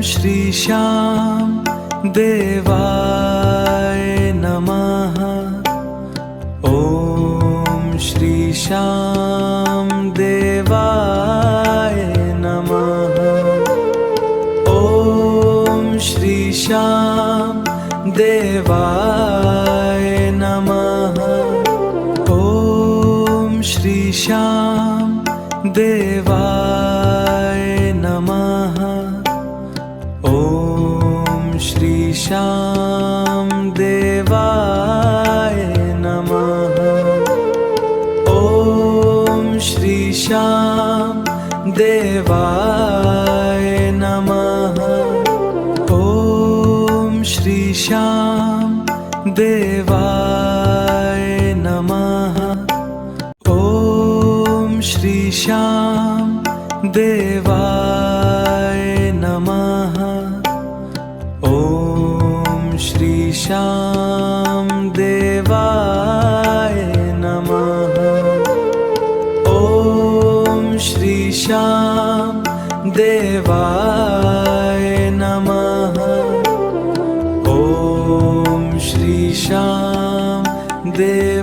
श्याम देवाय नमः। ॐ श्री श्याम देवाय नमः। ॐ श्री श्याम देवाय नमः। ॐ श्री श्याम देवाय नमः। ॐ श्री श्याम देवाय नमः। ॐ श्री श्याम देवाय नमः। ॐ श्री श्याम देवाय नमः। ॐ श्री श्याम देवाय नमः। ॐ श्री श्याम देवाय नमः। ॐ श्री श्याम देवाय नमः। ॐ श्री श्याम देवाय